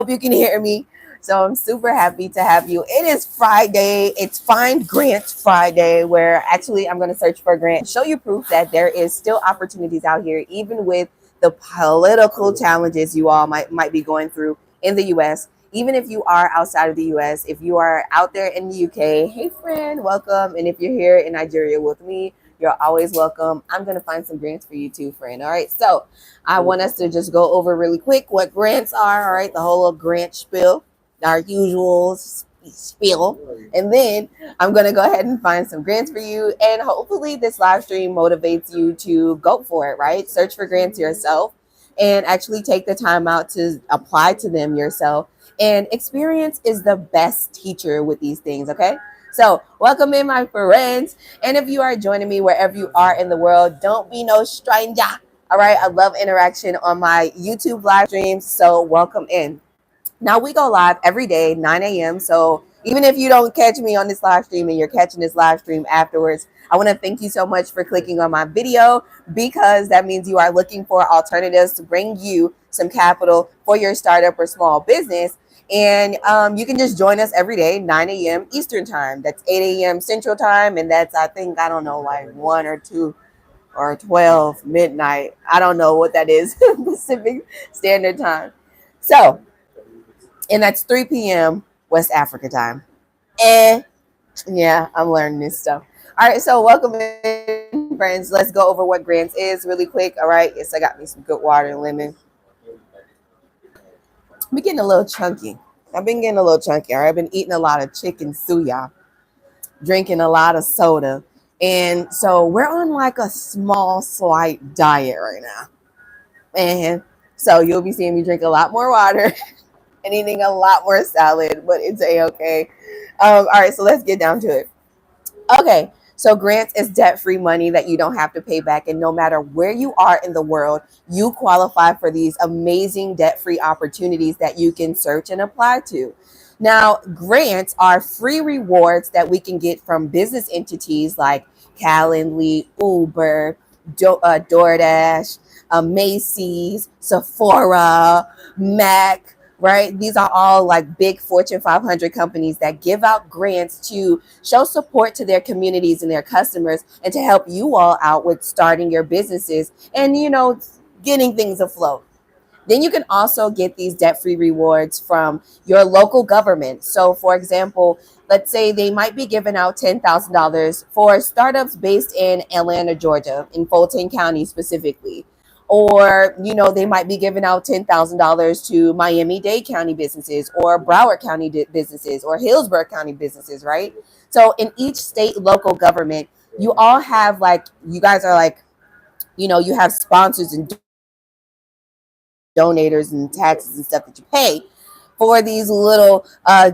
hope you can hear me. So I'm super happy to have you. It is Friday. It's Find Grants Friday, where actually I'm going to search for a grant, show you proof that there is still opportunities out here, even with the political challenges you all might be going through in the U.S. Even if you are outside of the U.S., if you are out there in the U.K., hey friend, welcome. And if you're here in Nigeria with me, you're always welcome. I'm going to find some grants for you too, friend. All right. So I want us to just go over really quick what grants are. All right. The whole little grant spiel, our usual spiel. And then I'm going to go ahead and find some grants for you. And hopefully this live stream motivates you to go for it, right? Search for grants yourself and actually take the time out to apply to them yourself. And experience is the best teacher with these things. Okay. So welcome in, my friends. And if you are joining me wherever you are in the world, don't be no stranger. All right. I love interaction on my YouTube live streams. So welcome in. Now we go live every day, 9 a.m. So even if you don't catch me on this live stream and you're catching this live stream afterwards, I want to thank you so much for clicking on my video, because that means you are looking for alternatives to bring you some capital for your startup or small business. And you can just join us every day, 9 a.m. Eastern time. That's 8 a.m. Central time. And that's, I think, I don't know, like 1 or 2 or 12 midnight. I don't know what that is, Pacific Standard Time. So, and that's 3 p.m. West Africa time. And yeah, I'm learning this stuff. All right, so welcome in, friends. Let's go over what grants is really quick. All right, yes, I got me some good water and lemon. I'm getting a little chunky. I've been getting a little chunky. All right, I've been eating a lot of chicken suya, drinking a lot of soda. And so we're on like a small, slight diet right now. And so you'll be seeing me drink a lot more water and eating a lot more salad, but it's a-okay. All right, so let's get down to it. Okay, so grants is debt-free money that you don't have to pay back. And no matter where you are in the world, you qualify for these amazing debt-free opportunities that you can search and apply to. Now, grants are free rewards that we can get from business entities like Calendly, Uber, DoorDash, Macy's, Sephora, Mac, right? These are all like big Fortune 500 companies that give out grants to show support to their communities and their customers, and to help you all out with starting your businesses and, getting things afloat. Then you can also get these debt-free rewards from your local government. So, for example, let's say they might be giving out $10,000 for startups based in Atlanta, Georgia, in Fulton County specifically. Or, they might be giving out $10,000 to Miami-Dade County businesses, or Broward County businesses, or Hillsborough County businesses, right? So in each state local government, you all have you guys are you have sponsors and donators and taxes and stuff that you pay for these little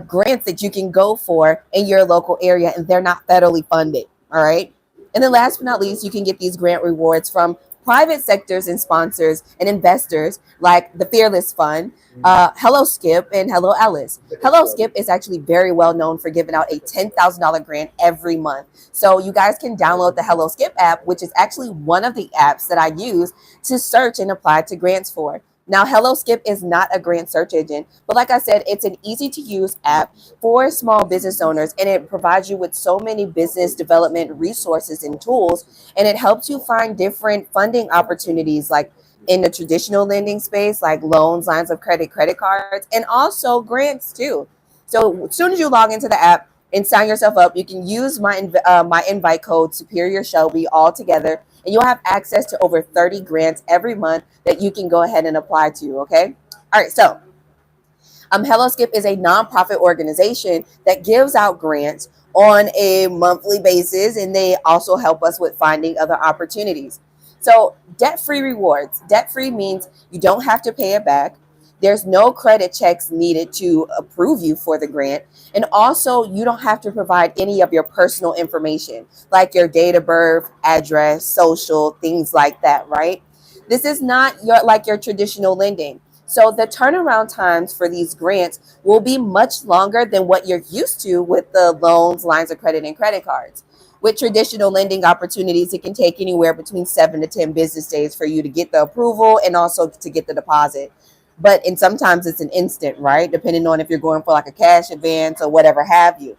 grants that you can go for in your local area, and they're not federally funded. All right. And then last but not least, you can get these grant rewards from private sectors and sponsors and investors like the Fearless Fund, Hello Skip, and Hello Alice. Hello Skip is actually very well known for giving out a $10,000 grant every month. So you guys can download the Hello Skip app, which is actually one of the apps that I use to search and apply to grants for. Now, Hello Skip is not a grant search engine, but like I said, it's an easy to use app for small business owners, and it provides you with so many business development resources and tools, and it helps you find different funding opportunities like in the traditional lending space, like loans, lines of credit, credit cards, and also grants too. So as soon as you log into the app and sign yourself up, you can use my invite code Superior Shelby all together, and you'll have access to over 30 grants every month that you can go ahead and apply to. Okay. All right. So Hello Skip is a nonprofit organization that gives out grants on a monthly basis, and they also help us with finding other opportunities. So debt-free rewards. Debt-free means you don't have to pay it back. There's no credit checks needed to approve you for the grant. And also, you don't have to provide any of your personal information, like your date of birth, address, social, things like that, right? This is not your traditional lending. So the turnaround times for these grants will be much longer than what you're used to with the loans, lines of credit, and credit cards. With traditional lending opportunities, it can take anywhere between 7 to 10 business days for you to get the approval and also to get the deposit. but and sometimes it's an instant, right? Depending on if you're going for like a cash advance or whatever have you.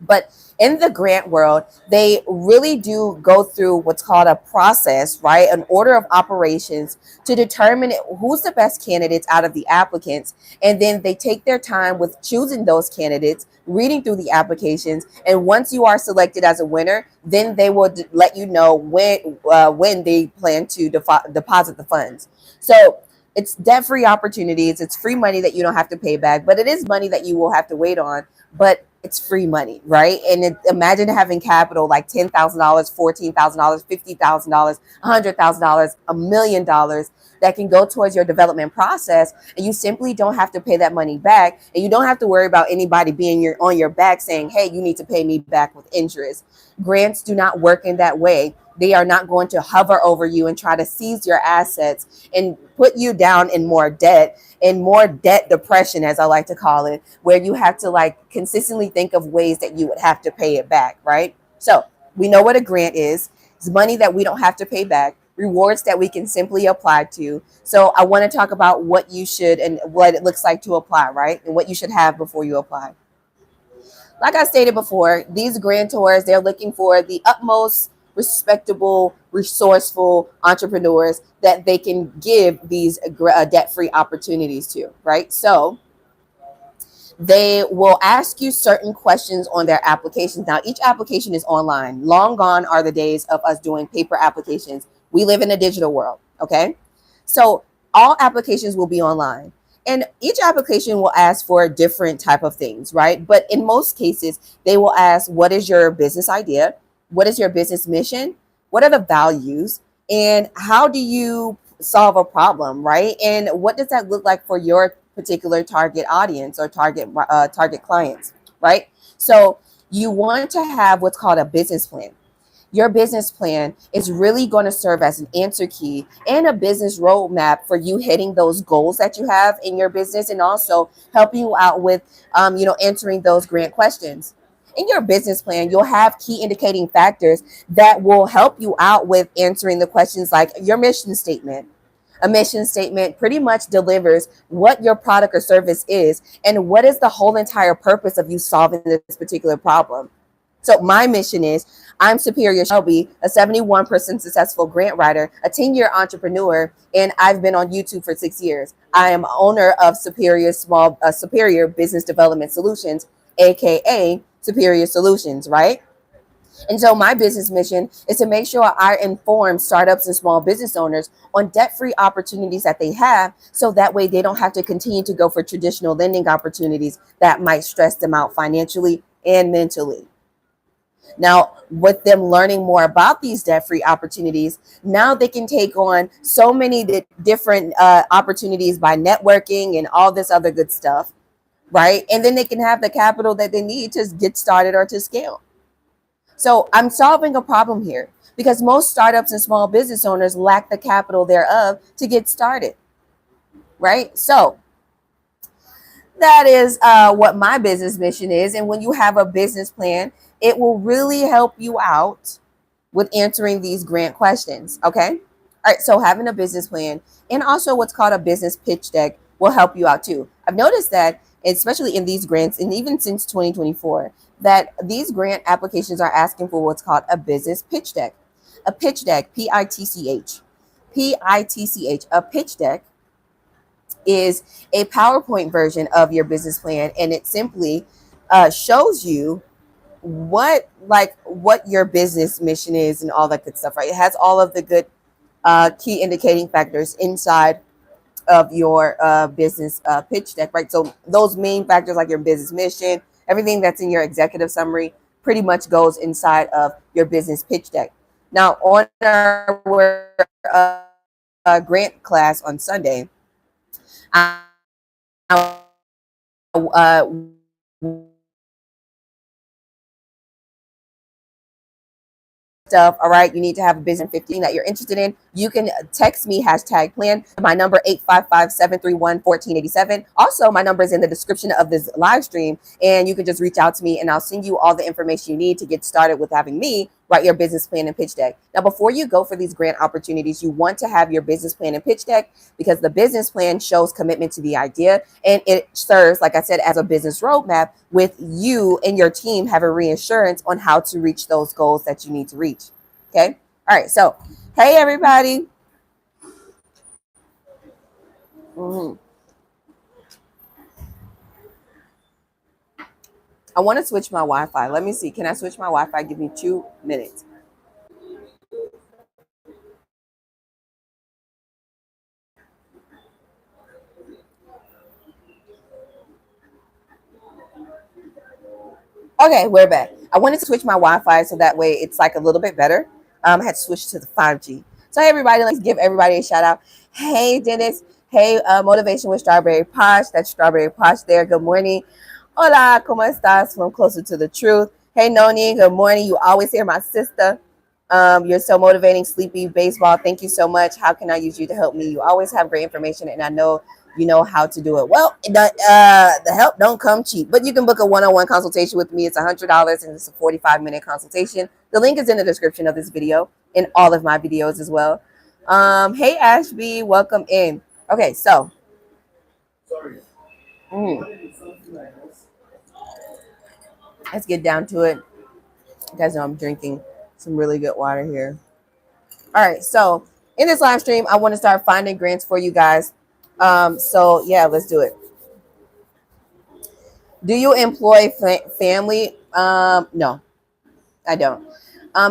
But in the grant world, they really do go through what's called a process, right? An order of operations to determine who's the best candidates out of the applicants. And then they take their time with choosing those candidates, reading through the applications. And once you are selected as a winner, then they will let you know when they plan to deposit the funds. So it's debt-free opportunities. It's free money that you don't have to pay back, but it is money that you will have to wait on. But it's free money, right? And imagine having capital like $10,000, $14,000, $50,000, $100,000, $1,000,000 that can go towards your development process, and you simply don't have to pay that money back, and you don't have to worry about anybody being on your back saying, "Hey, you need to pay me back with interest." Grants do not work in that way. They are not going to hover over you and try to seize your assets and put you down in more debt and more debt depression, as I like to call it, where you have to like consistently think of ways that you would have to pay it back, right? So we know what a grant is. It's money that we don't have to pay back, rewards that we can simply apply to. So I want to talk about what you should and what it looks like to apply, right? And what you should have before you apply. Like I stated before, these grantors, they're looking for the utmost respectable, resourceful entrepreneurs that they can give these debt-free opportunities to, right? So they will ask you certain questions on their applications. Now, each application is online. Long gone are the days of us doing paper applications. We live in a digital world, okay? So all applications will be online. And each application will ask for a different type of things, right? But in most cases, they will ask, what is your business idea? What is your business mission? What are the values? And how do you solve a problem, right? And what does that look like for your particular target audience or target clients, right? So you want to have what's called a business plan. Your business plan is really going to serve as an answer key and a business roadmap for you hitting those goals that you have in your business, and also helping you out with, answering those grant questions. In your business plan, you'll have key indicating factors that will help you out with answering the questions like your mission statement. A mission statement pretty much delivers what your product or service is and what is the whole entire purpose of you solving this particular problem. So my mission is, I'm Superior Shelby, a 71% successful grant writer, a 10-year entrepreneur, and I've been on YouTube for 6 years. I am owner of Superior Business Development Solutions, aka Superior Solutions, right? And so my business mission is to make sure I inform startups and small business owners on debt-free opportunities that they have, so that way they don't have to continue to go for traditional lending opportunities that might stress them out financially and mentally. Now, with them learning more about these debt-free opportunities, now they can take on so many different opportunities by networking and all this other good stuff, right? And then they can have the capital that they need to get started or to scale. So I'm solving a problem here because most startups and small business owners lack the capital thereof to get started, right? So that is what my business mission is. And when you have a business plan, it will really help you out with answering these grant questions, okay? All right, so having a business plan and also what's called a business pitch deck will help you out too. I've noticed that, especially in these grants, and even since 2024, that these grant applications are asking for what's called a business pitch deck. A pitch deck, P-I-T-C-H. P-I-T-C-H, a pitch deck is a PowerPoint version of your business plan, and it simply shows you what your business mission is and all that good stuff, right? It has all of the good key indicating factors inside of your business pitch deck, right? So those main factors like your business mission, everything that's in your executive summary pretty much goes inside of your business pitch deck. Now, on our grant class on Sunday, I stuff. All right, you need to have a business 15 that you're interested in. You can text me #plan. My number 855-731-1487. Also, my number is in the description of this live stream, and you can just reach out to me and I'll send you all the information you need to get started with having me write your business plan and pitch deck. Now, before you go for these grant opportunities, you want to have your business plan and pitch deck, because the business plan shows commitment to the idea, and it serves, like I said, as a business roadmap with you and your team having reassurance on how to reach those goals that you need to reach. Okay. All right. So, hey, everybody. Mhm. I want to switch my Wi-Fi. Let me see. Can I switch my Wi-Fi? Give me 2 minutes. Okay, we're back. I wanted to switch my Wi-Fi so that way it's like a little bit better. I had to switch to the 5G. So hey, everybody, let's give everybody a shout out. Hey, Dennis. Hey, Motivation with Strawberry Posh. That's Strawberry Posh there. Good morning. Hola, ¿cómo estás? From Closer to the Truth. Hey, Noni. Good morning. You always hear my sister. You're so motivating, Sleepy Baseball. Thank you so much. How can I use you to help me? You always have great information, and I know you know how to do it. Well, the help don't come cheap, but you can book a one-on-one consultation with me. It's $100, and it's a 45-minute consultation. The link is in the description of this video and all of my videos as well. Hey, Ashby, welcome in. Okay, so. Let's get down to it. You guys know I'm drinking some really good water here. All right, so in this live stream, I want to start finding grants for you guys. So yeah, let's do it. Do you employ family? No, I don't.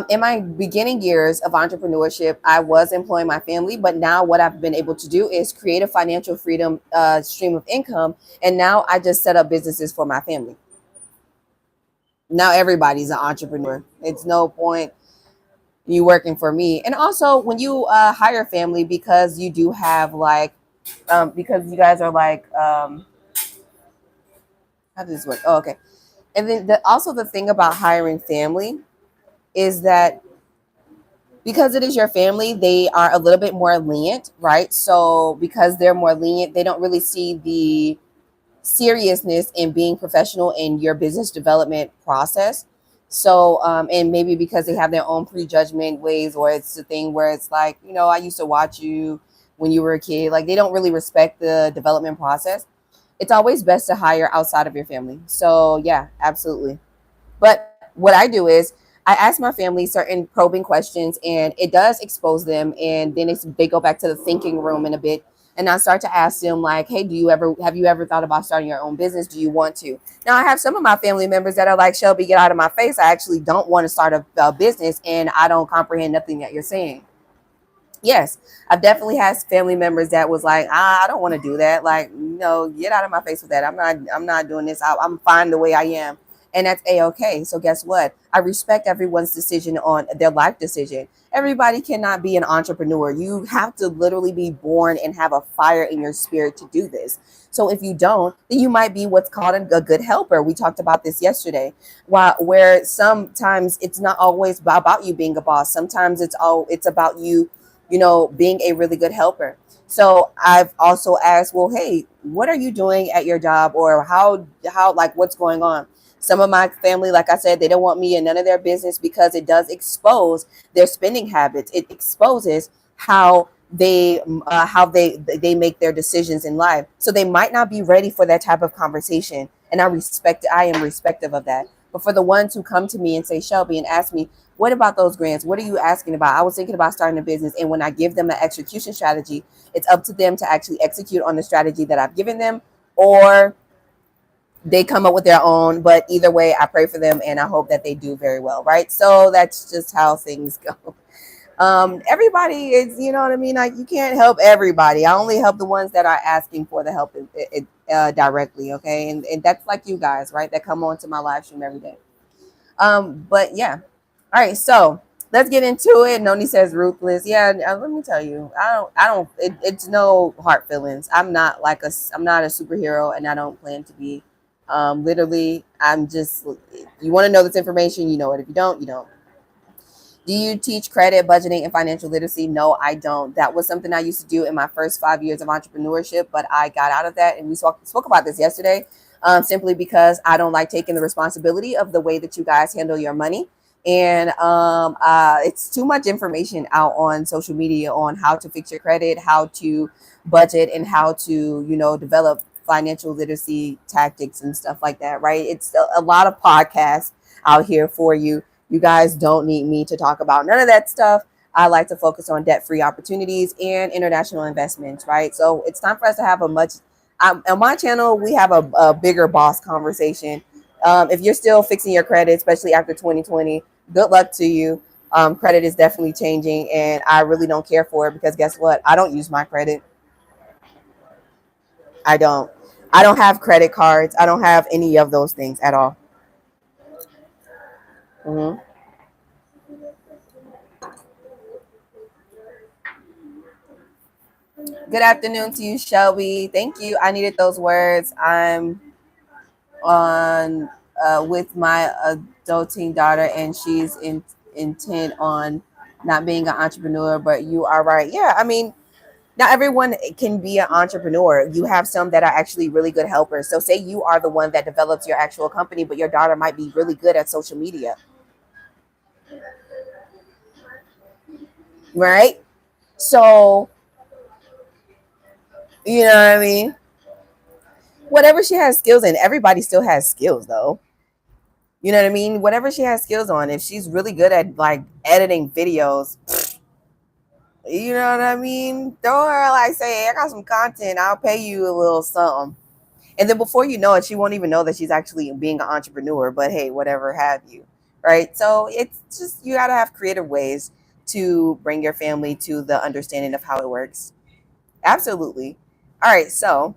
In my beginning years of entrepreneurship, I was employing my family, but now what I've been able to do is create a financial freedom stream of income, and now I just set up businesses for my family. Now everybody's an entrepreneur. It's no point you working for me. And also, when you hire family, because you do have like, because you guys are like, how does this work? Oh, okay. And then also the thing about hiring family is that because it is your family, they are a little bit more lenient, right? So because they're more lenient, they don't really see the seriousness in being professional in your business development process. So, and maybe because they have their own prejudgment ways, or it's the thing where it's like, you know, I used to watch you when you were a kid. Like, they don't really respect the development process. It's always best to hire outside of your family. So yeah, absolutely. But what I do is I ask my family certain probing questions, and it does expose them. And then they go back to the thinking room in a bit. And I start to ask them like, hey, have you ever thought about starting your own business? Do you want to? Now, I have some of my family members that are like, Shelby, get out of my face. I actually don't want to start a business, and I don't comprehend nothing that you're saying. Yes, I've definitely had family members that was like, I don't want to do that. Like, no, get out of my face with that. I'm not doing this. I'm fine the way I am. And that's a-okay. So guess what? I respect everyone's decision on their life decision. Everybody cannot be an entrepreneur. You have to literally be born and have a fire in your spirit to do this. So if you don't, then you might be what's called a good helper. We talked about this yesterday. Where sometimes it's not always about you being a boss. Sometimes it's about you, being a really good helper. So I've also asked, well, hey, what are you doing at your job, or how like what's going on? Some of my family, like I said, they don't want me in none of their business because it does expose their spending habits. It exposes how they make their decisions in life. So they might not be ready for that type of conversation. And I am respective of that. But for the ones who come to me and say, Shelby, and ask me, what about those grants? What are you asking about? I was thinking about starting a business. And when I give them an execution strategy, it's up to them to actually execute on the strategy that I've given them, or they come up with their own. But either way, I pray for them and I hope that they do very well, right? So that's just how things go. Everybody is, you know what I mean? Like, you can't help everybody. I only help the ones that are asking for the help directly, okay? And that's like you guys, right? That come on to my live stream every day. But yeah. All right, so let's get into it. Noni says ruthless. Yeah, let me tell you, it's no hard feelings. I'm not a superhero, and I don't plan to be. Literally, I'm just, you want to know this information, you know it. If you don't, you don't. Do you teach credit, budgeting, and financial literacy? No, I don't. That was something I used to do in my first 5 years of entrepreneurship, but I got out of that, and we spoke about this yesterday, simply because I don't like taking the responsibility of the way that you guys handle your money. And it's too much information out on social media on how to fix your credit, how to budget, and how to, develop financial literacy tactics and stuff like that, right? It's a lot of podcasts out here for you. You guys don't need me to talk about none of that stuff. I like to focus on debt-free opportunities and international investments, right? So it's time for us to have a much on my channel. We have a bigger boss conversation. If you're still fixing your credit, especially after 2020, good luck to you. Credit is definitely changing, and I really don't care for it because guess what? I don't use my credit. I don't. I don't have credit cards. I don't have any of those things at all. Hmm. Good afternoon to you, Shelby. Thank you. I needed those words. I'm on with my adulting daughter, and she's intent on not being an entrepreneur. But you are right. Yeah, I mean, not everyone can be an entrepreneur. You have some that are actually really good helpers. So say you are the one that develops your actual company, but your daughter might be really good at social media, right? So, you know what I mean? Whatever she has skills in, everybody still has skills though. You know what I mean? Whatever she has skills on, if she's really good at like editing videos, you know what I mean? Throw her like say, hey, I got some content, I'll pay you a little something. And then before you know it, she won't even know that she's actually being an entrepreneur, but hey, whatever have you. Right. So it's just, you got to have creative ways to bring your family to the understanding of how it works. Absolutely. All right. So,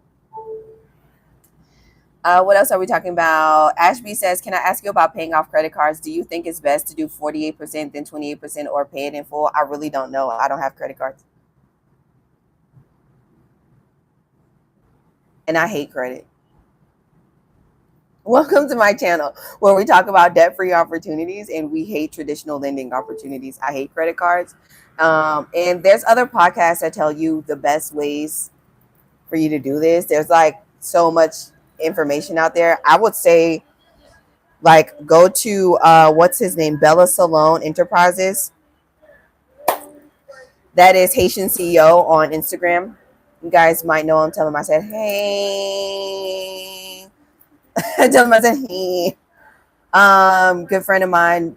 what else are we talking about? Ashby says, can I ask you about paying off credit cards? Do you think it's best to do 48%, then 28%, or pay it in full? I really don't know. I don't have credit cards. And I hate credit. Welcome to my channel where we talk about debt-free opportunities and we hate traditional lending opportunities. I hate credit cards. And there's other podcasts that tell you the best ways for you to do this. There's like so much information out there. I would say like go to what's his name? Bella Salone Enterprises. That is Haitian CEO on Instagram. You guys might know him. Tell him I said, hey. Tell him I said, hey. Good friend of mine.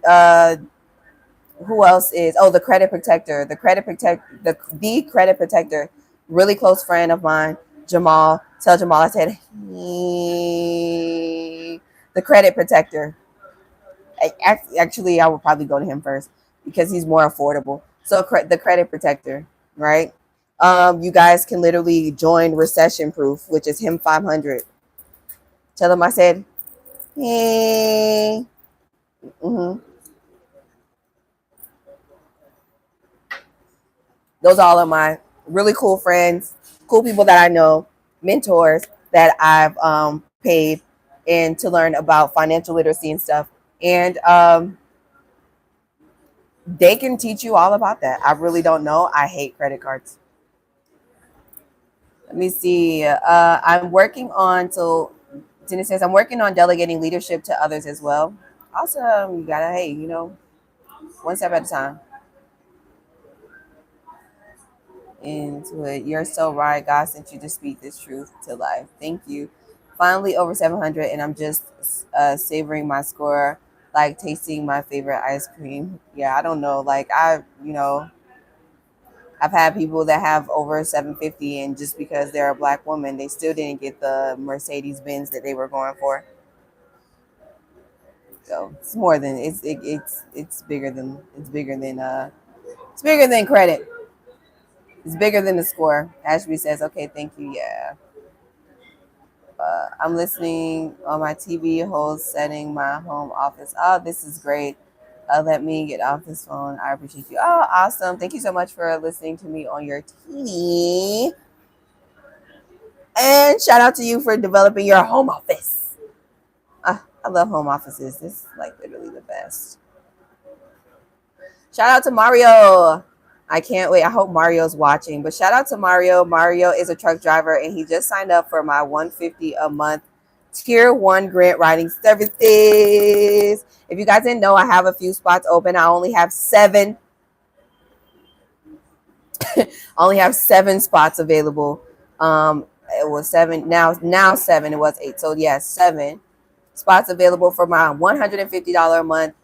Who else is? Oh, the credit protector. The credit protector. Really close friend of mine, Jamal. Tell Jamal I said he, the credit protector. Actually, I would probably go to him first because he's more affordable. So the credit protector, right? You guys can literally join Recession Proof, which is him 500. Tell him I said hey. Mm-hmm. Those are all of my really cool friends, cool people that I know, mentors that I've paid and to learn about financial literacy and stuff. And they can teach you all about that. I really don't know. I hate credit cards. Let me see. I'm working on, so Tina says, I'm working on delegating leadership to others as well. Awesome. You gotta, hey, one step at a time. Into it. You're so right. God sent you to speak this truth to life. Thank you. Finally, over 700, and I'm just savoring my score, like tasting my favorite ice cream. Yeah, I don't know. Like, I've had people that have over 750, and just because they're a black woman, they still didn't get the Mercedes Benz that they were going for. So it's more than it's bigger than it's bigger than credit. It's bigger than the score. Ashby says, okay, thank you. Yeah. I'm listening on my TV, whole setting my home office. Oh, this is great. Let me get off this phone. I appreciate you. Oh, awesome. Thank you so much for listening to me on your TV. And shout out to you for developing your home office. I love home offices. This is like literally the best. Shout out to Mario. I can't wait. I hope Mario's watching. But shout out to Mario. Mario is a truck driver and he just signed up for my 150 a month Tier 1 grant writing services. If you guys didn't know, I have a few spots open. I only have 7. Only have 7 spots available. It was 7, now 7. It was 8. So yeah, 7 spots available for my $150 a month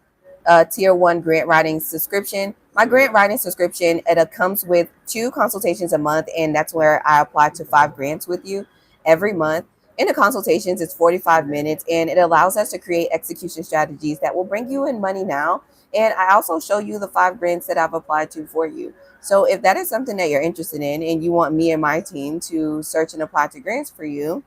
tier 1 grant writing subscription. My grant writing subscription, it comes with 2 consultations a month, and that's where I apply to 5 grants with you every month. In the consultations, it's 45 minutes, and it allows us to create execution strategies that will bring you in money now. And I also show you the 5 grants that I've applied to for you. So if that is something that you're interested in and you want me and my team to search and apply to grants for you,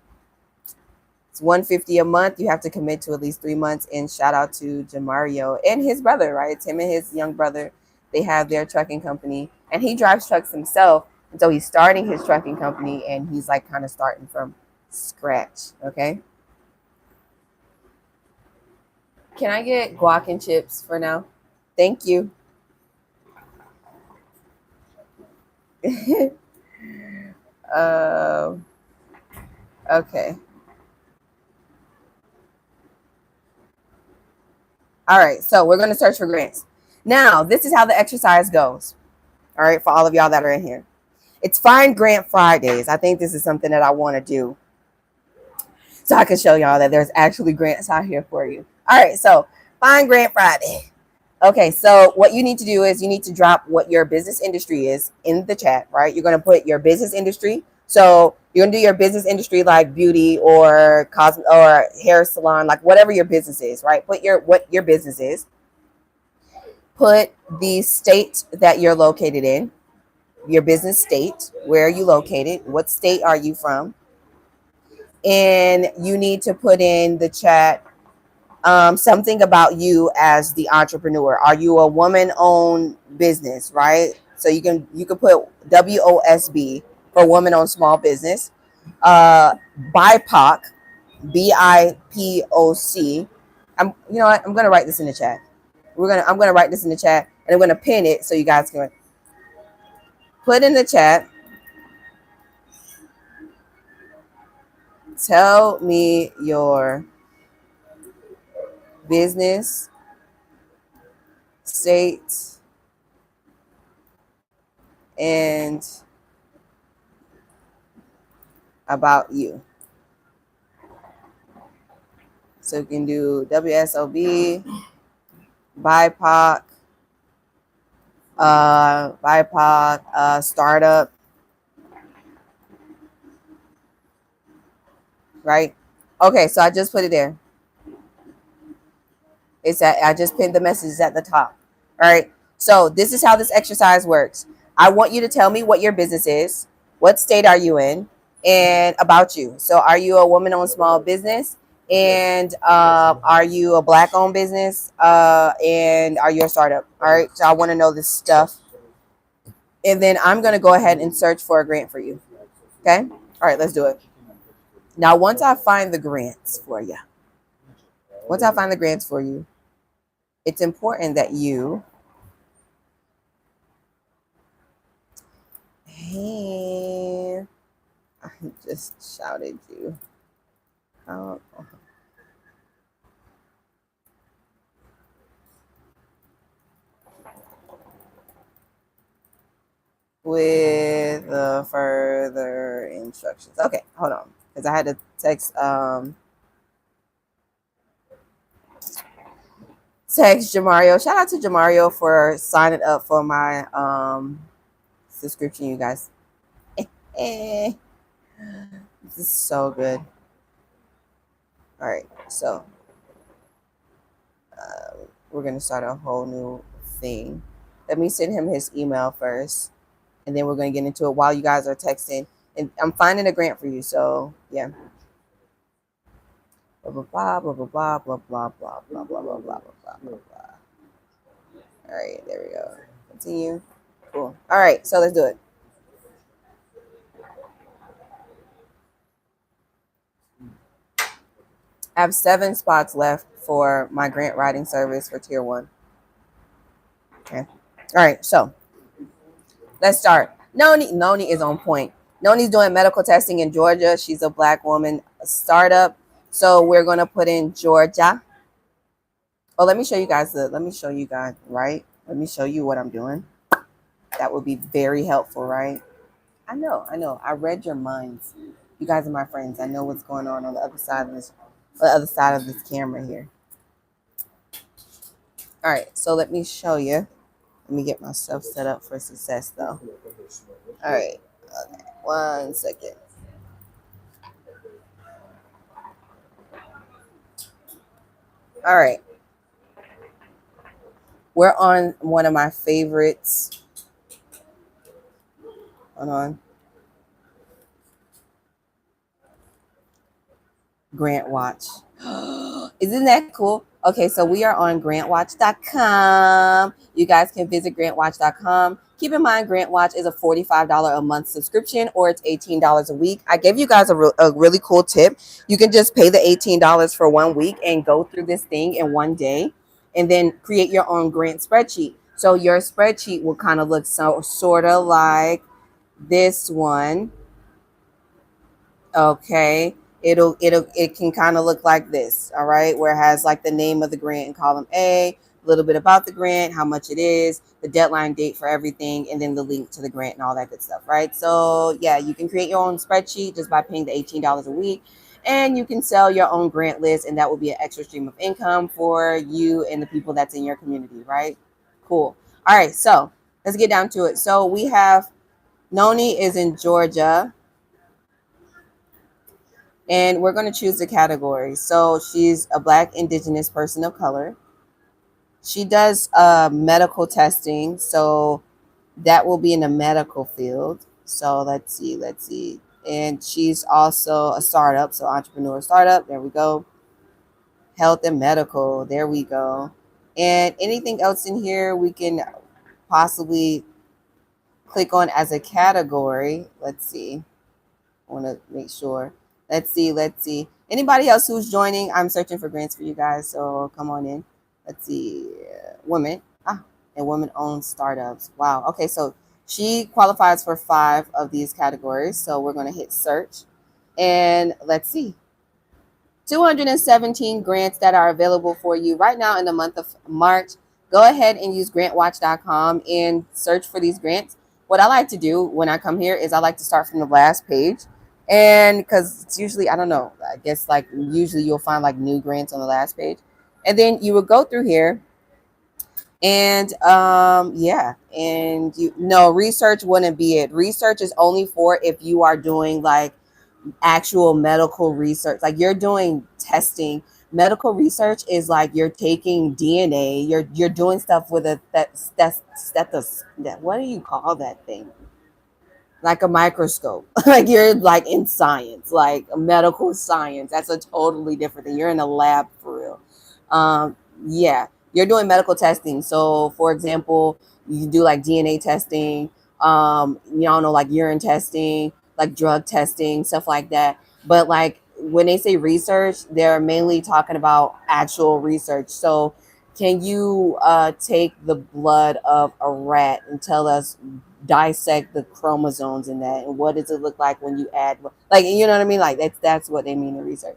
it's $150 a month. You have to commit to at least 3 months. And shout out to Jamario and his brother, right? It's him and his young brother. They have their trucking company, and he drives trucks himself. And so he's starting his trucking company, and he's like kind of starting from scratch. Okay. Can I get guac and chips for now? Thank you. Okay. All right, so we're going to search for grants. Now, this is how the exercise goes. All right, for all of y'all that are in here. It's Find Grant Fridays. I think this is something that I want to do so I can show y'all that there's actually grants out here for you. All right, so Find Grant Friday. Okay, so what you need to do is you need to drop what your business industry is in the chat, right? You're going to put your business industry. So you're going to do your business industry like beauty or or hair salon, like whatever your business is, right? Put what your business is. Put the state that you're located in, your business state. Where are you located? What state are you from? And you need to put in the chat something about you as the entrepreneur. Are you a woman-owned business, right? So you can put WOSB for woman-owned small business. BIPOC, BIPOC. You know what? I'm gonna write this in the chat. I'm gonna write this in the chat, and I'm gonna pin it so you guys can put in the chat. Tell me your business, state, and about you. So you can do WSOB, BIPOC, startup, right? Okay, so I just put it there. I just pinned the messages at the top. All right. So this is how this exercise works. I want you to tell me what your business is, what state are you in, and about you. So are you a woman-owned small business? And are you a Black-owned business? And are you a startup? All right. So I want to know this stuff. And then I'm going to go ahead and search for a grant for you. Okay. All right. Let's do it. Now, once I find the grants for you, it's important that you, hey, I just shouted you. Oh. With the further instructions. Okay, hold on, because I had to text Jamario. Shout out to Jamario for signing up for my subscription, you guys. This is so good. All right, so we're gonna start a whole new thing. Let me send him his email first, and then we're gonna get into it while you guys are texting. And I'm finding a grant for you, so yeah. Blah blah blah blah blah blah blah blah blah blah blah blah blah blah blah blah. All right, there we go. Continue. Cool. All right, so let's do it. I have 7 spots left for my grant writing service for tier 1. Okay. All right, so let's start. Noni is on point. Noni's doing medical testing in Georgia. She's a Black woman, a startup. So we're going to put in Georgia. Oh, let me show you guys right? Let me show you what I'm doing. That would be very helpful, right? I know. I read your minds. You guys are my friends. I know what's going on the other side of this camera here. All right, so let me show you. Let me get myself set up for success, though. All right, okay. 1 second. All right, we're on one of my favorites. Hold on. Grant Watch. Isn't that cool? Okay, so we are on grantwatch.com. You guys can visit grantwatch.com. Keep in mind, Grant Watch is a $45 a month subscription, or it's $18 a week. I gave you guys a really cool tip. You can just pay the $18 for 1 week and go through this thing in 1 day, and then create your own grant spreadsheet. So your spreadsheet will kind of look sort of like this one. Okay, it can kind of look like this. All right, where it has like the name of the grant in column A, a little bit about the grant, how much it is, the deadline date for everything, and then the link to the grant and all that good stuff, right? So yeah, you can create your own spreadsheet just by paying the $18 a week, and you can sell your own grant list, and that will be an extra stream of income for you and the people that's in your community, right? Cool. All right, so let's get down to it. So we have Noni is in Georgia. And we're going to choose the category. So she's a Black Indigenous person of color. She does medical testing. So that will be in the medical field. So let's see. And she's also a startup. So entrepreneur startup. There we go. Health and medical. There we go. And anything else in here we can possibly click on as a category. Let's see. I want to make sure. Let's see. Anybody else who's joining? I'm searching for grants for you guys, so come on in. Let's see. Women. And women-owned startups. Wow. Okay, so she qualifies for 5 of these categories. So we're going to hit search. And let's see. 217 grants that are available for you right now in the month of March. Go ahead and use grantwatch.com and search for these grants. What I like to do when I come here is I like to start from the last page. And because it's usually, I don't know, I guess like usually you'll find like new grants on the last page. And then you will go through here and research wouldn't be it. Research is only for if you are doing like actual medical research, like you're doing testing. Medical research is like you're taking DNA, you're doing stuff with what do you call that thing? Like a microscope. Like you're like in science, like medical science. That's a totally different thing. You're in a lab for real. Yeah, you're doing medical testing. So for example, you do like DNA testing, y'all know, like urine testing, like drug testing, stuff like that. But like when they say research, they're mainly talking about actual research. So can you take the blood of a rat and tell us, dissect the chromosomes in that, and what does it look like when you add, like, you know what I mean? Like that's what they mean in research.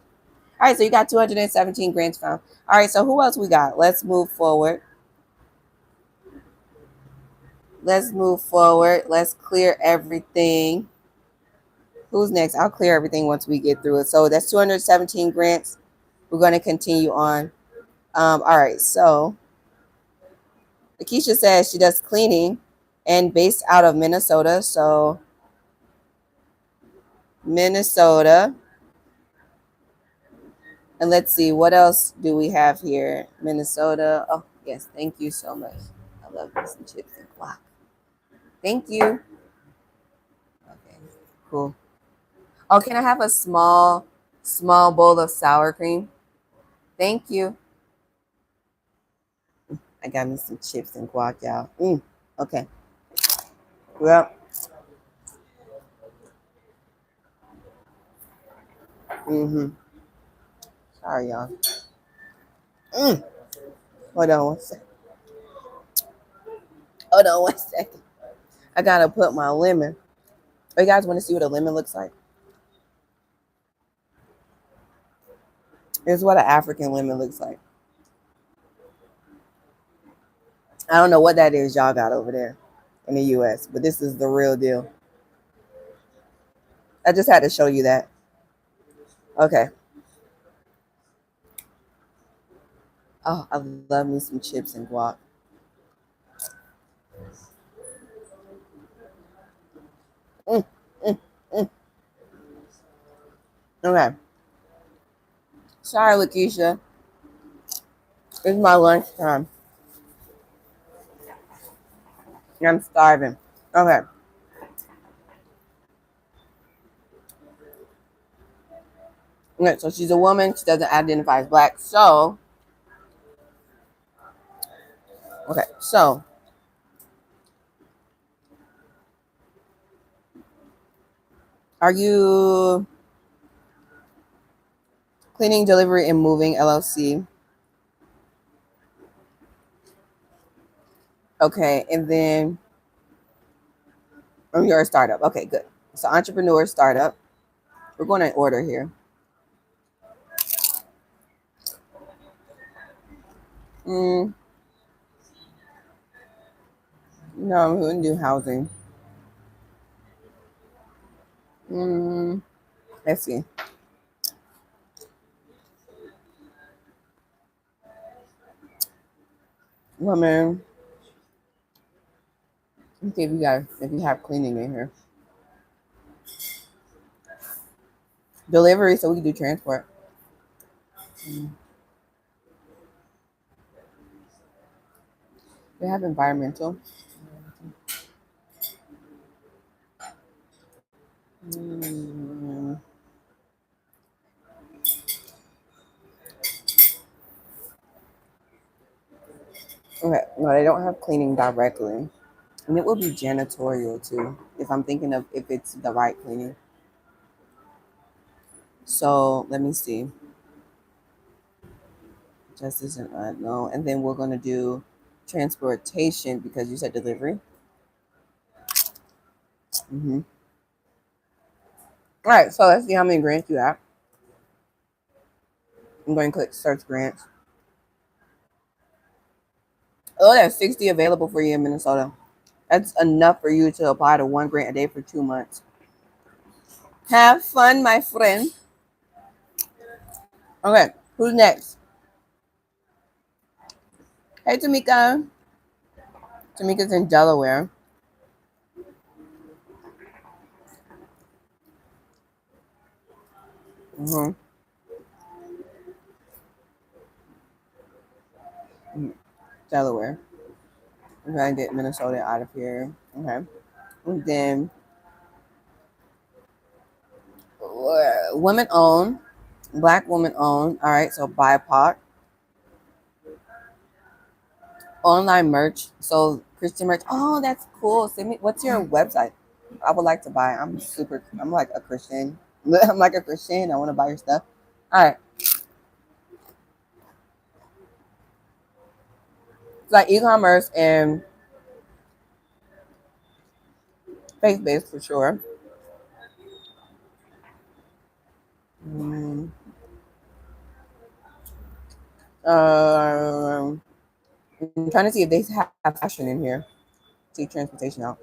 All right, so you got 217 grants found. All right, so who else we got? Let's move forward. Let's clear everything. Who's next? I'll clear everything once we get through it. So that's 217 grants. We're going to continue on. All right, so Lakeisha says she does cleaning and based out of Minnesota. So Minnesota. And let's see, what else do we have here? Minnesota. Oh, yes. Thank you so much. I love me some chips and guac. Thank you. Okay, cool. Oh, can I have a small bowl of sour cream? Thank you. I got me some chips and guac, y'all. Okay. Well. Sorry, y'all. Hold on one second. I gotta put my lemon. Oh, you guys want to see what a lemon looks like? It's what an African lemon looks like. I don't know what that is y'all got over there in the US, but this is the real deal. I just had to show you that. Okay. Oh, I love me some chips and guac. Mm, mm, mm. Okay. Sorry, Lakeisha. It's my lunchtime. I'm starving. Okay. Okay, so she's a woman. She doesn't identify as black. So, okay. So, are you cleaning, delivery, and moving LLC? Okay. And then, oh, you're a startup. Okay, good. So, entrepreneur, startup. We're going in order here. Mm, no, we wouldn't do housing. Mm, let's see. Woman. Let's see if you have cleaning in here. Delivery, so we can do transport. Mm. We have environmental. Mm. Okay, no, they don't have cleaning directly. And it will be janitorial too, if I'm thinking of if it's the right cleaning. So let me see. Just isn't no. And then we're gonna do transportation because you said delivery. Mm-hmm. All right, so let's see how many grants you have. I'm going to click search grants. Oh, there's 60 available for you in Minnesota. That's enough for you to apply to one grant a day for 2 months. Have fun, my friend. Okay, who's next? Hey, Tamika. Tamika's in Delaware. Mm-hmm. Delaware. I'm trying to get Minnesota out of here. Okay. And then women owned, black woman owned. All right, so BIPOC. Online merch. So Christian merch. Oh, that's cool. Send me. What's your website? I would like to buy. I'm like a Christian. I'm like a Christian. I want to buy your stuff. All right. It's like e-commerce and faith-based for sure. Mm, um, I'm trying to see if they have fashion in here. Take transportation out.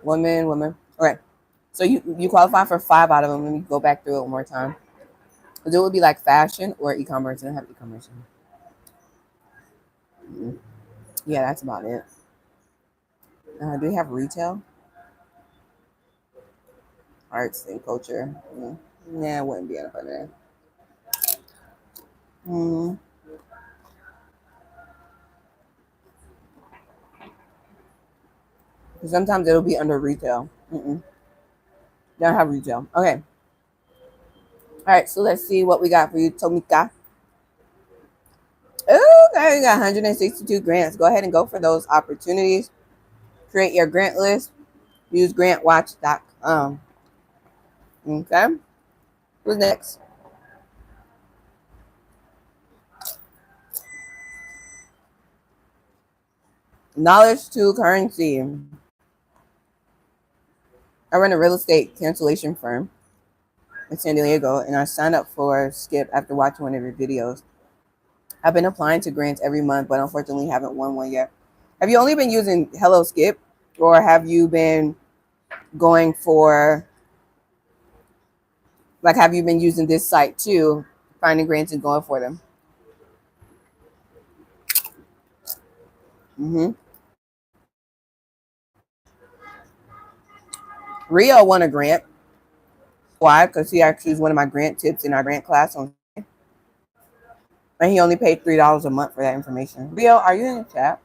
Women, women. Okay. So you qualify for 5 out of them. Let me go back through it one more time. Because it would be like fashion or e-commerce. I don't have e-commerce. Mm, yeah, that's about it. Do we have retail? Arts and culture. Nah, it wouldn't be enough of that. Mm, sometimes it'll be under retail. Don't have retail. Okay. All right. So let's see what we got for you, Tomika. Okay, we got 162 grants. Go ahead and go for those opportunities. Create your grant list. Use grantwatch.com. Okay. Who's next? Knowledge to currency. I run a real estate cancellation firm. in San Diego, and I signed up for Skip after watching one of your videos. I've been applying to grants every month, but unfortunately haven't won one yet. Have you only been using Hello Skip, or have you been going for, like, have you been using this site too, finding grants and going for them? Mm-hmm. Rio won a grant. Why? Because he actually was one of my grant tips in our grant class on, and he only paid $3 a month for that information. Rio, are you in the chat?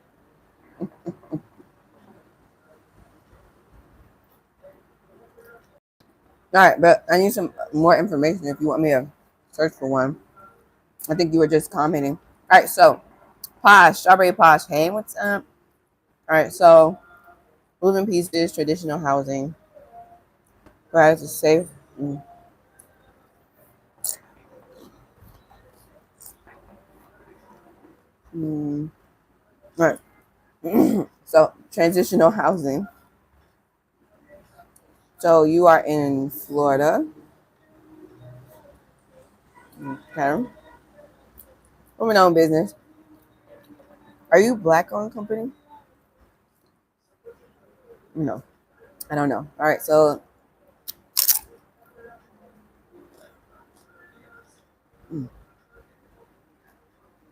All right, but I need some more information if you want me to search for one. I think you were just commenting. All right, so Posh, Strawberry Posh. Hey, what's up? All right, so moving pieces, traditional housing, provides a safe. Mm, mm, all right. So transitional housing. So you are in Florida. Okay. Woman owned business. Are you black owned company? No, I don't know. All right, so mm,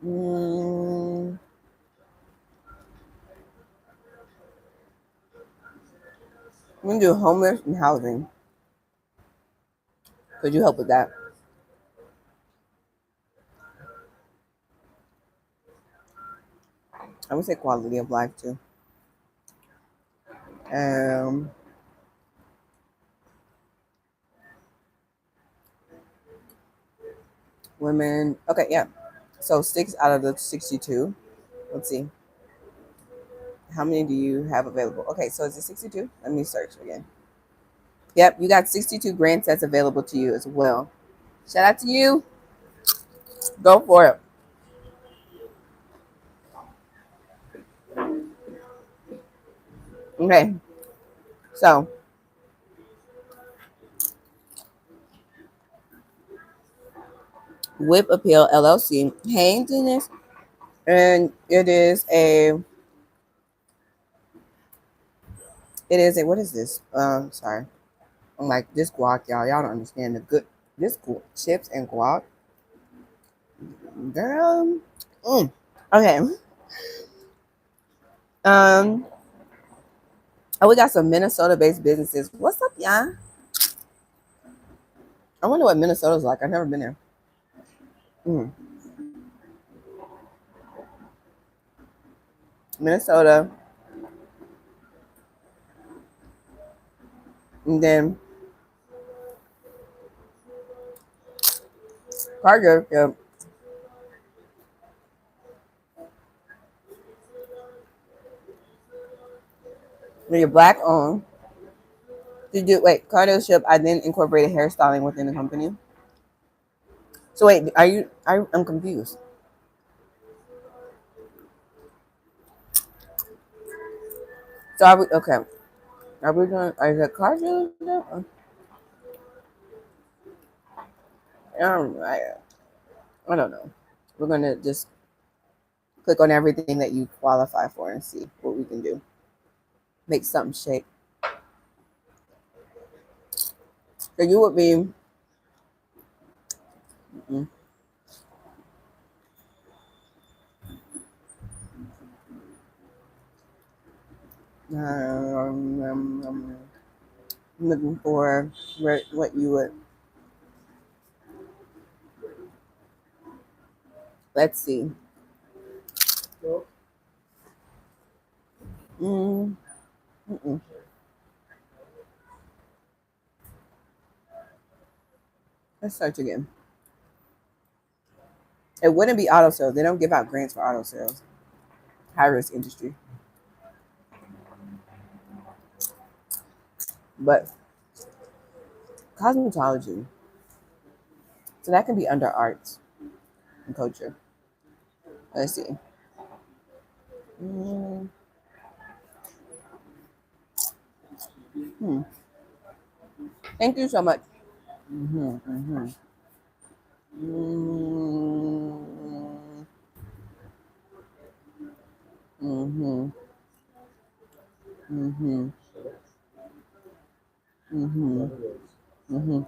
mm, I'm gonna do homeless and housing. Could you help with that? I would say quality of life too. Um, women. Okay, yeah. So 6 out of the 62. Let's see. How many do you have available? Okay, so is it 62? Let me search again. Yep, you got 62 grant sets available to you as well. Shout out to you. Go for it. Okay, so Whip Appeal LLC. Hey, Dennis. And it is a, what is this? Sorry. I'm like, this guac, y'all don't understand the good, this chips and guac. Girl. Mm. Okay. Um, oh, we got some Minnesota-based businesses. What's up, y'all? I wonder what Minnesota's like. I've never been there. Mm. Minnesota, and then Carter. Yeah. When you're black owned, did you wait? Carter ship. I then incorporated hairstyling within the company. So wait, are you? I'm confused. So are we okay? Are we doing? Is it Carter? I don't know. We're gonna just click on everything that you qualify for and see what we can do. Make something shake. So you would be. Mm, I'm looking for what you would. Let's see. Mm, mm-mm. Let's search again. It wouldn't be auto sales. They don't give out grants for auto sales. High risk industry. But cosmetology. So that can be under arts and culture. Let's see. Mm, hmm. Thank you so much. Mhm. Mhm. Mhm. Mhm. Mhm. Mhm. Mhm.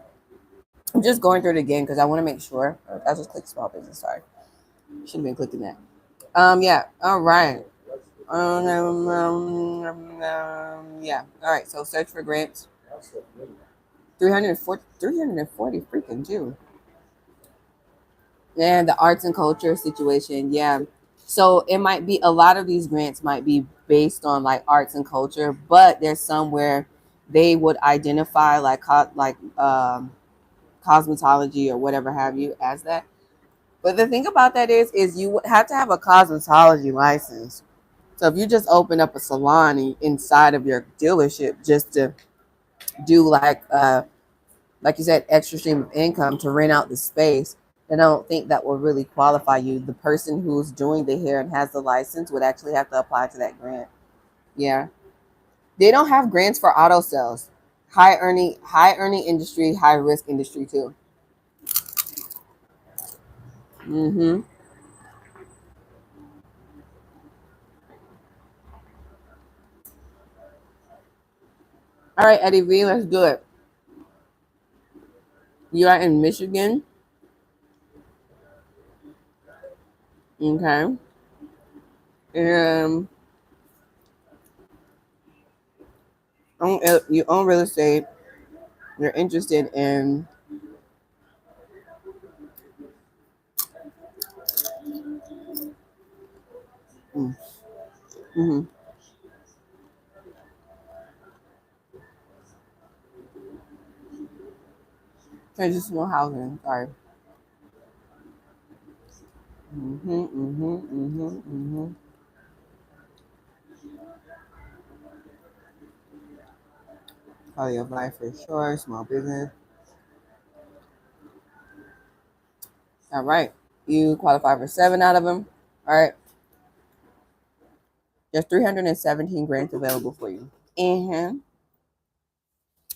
I'm just going through it again because I want to make sure. I just clicked small business. Sorry, should have been clicking that. Yeah. All right. Yeah. All right. So search for grants. 340 freaking June. And the arts and culture situation. Yeah. So it might be a lot of these grants might be based on like arts and culture, but there's some where they would identify like cosmetology or whatever have you as that. But the thing about that is you would have to have a cosmetology license. So if you just open up a salon inside of your dealership just to do like you said, extra stream of income to rent out the space, then I don't think that will really qualify you. The person who's doing the hair and has the license would actually have to apply to that grant. Yeah. They don't have grants for auto sales. High earning industry, high risk industry too. Mm-hmm. All right, Eddie V, let's do it. You are in Michigan. Okay. And you own real estate. You're interested in mm-hmm. Transitional housing. Sorry. Mm-hmm, mm-hmm, mm-hmm, mm-hmm. Quality of life for sure. Small business. All right. You qualify for 7 out of them. All right. There's 317 grants available for you. And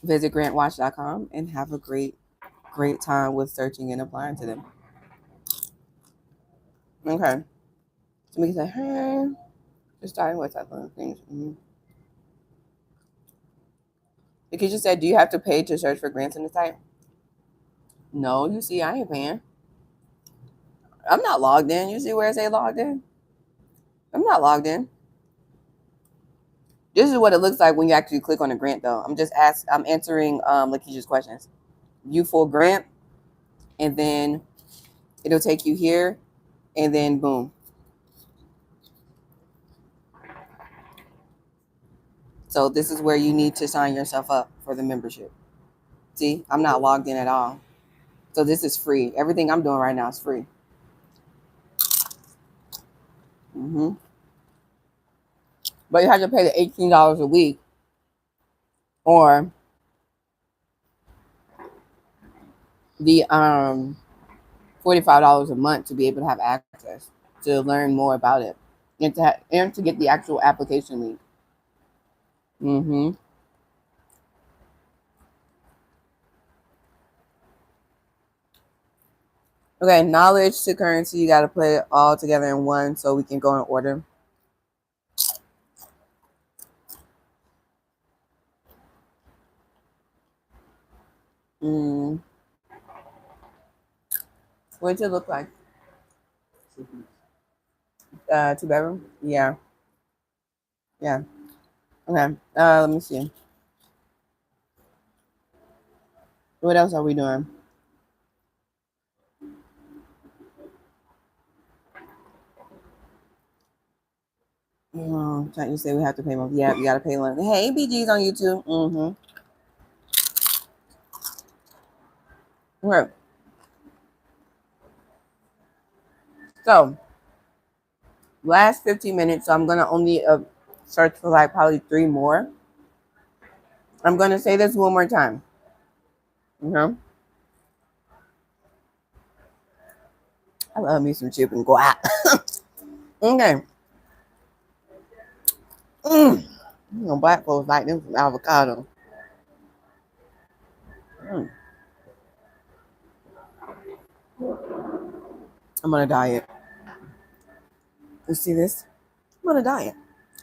visit grantwatch.com and have a great time with searching and applying to them. Okay. So we can say, hey, just starting with that little things. Mm-hmm. Because you said, do you have to pay to search for grants in the site? No, you see, I ain't paying. I'm not logged in. You see where it say logged in? I'm not logged in. This is what it looks like when you actually click on a grant, though. I'm answering Lakisha's questions. View full grant, and then it'll take you here, and then boom. So this is where you need to sign yourself up for the membership. See, I'm not logged in at all. So this is free. Everything I'm doing right now is free. Hmm. But you have to pay the $18 a week or the $45 a month to be able to have access to learn more about it and to get the actual application link. Hmm. Okay, knowledge to currency. You got to put it all together in one so we can go in order. Mm, what does it look like? 2 bedroom? Yeah, yeah. Okay. Let me see. What else are we doing? Can't you say we have to pay more? Yeah, we got to pay one. Hey, BG's on YouTube. Mm-hmm. Okay. So last 15 minutes. So I'm gonna only search for like probably 3 more. I'm gonna say this one more time. Okay. I love me some chip and guac. Okay. Mm. You know, black folks like them some avocado. Mm. I'm on a diet. You see this? I'm on a diet.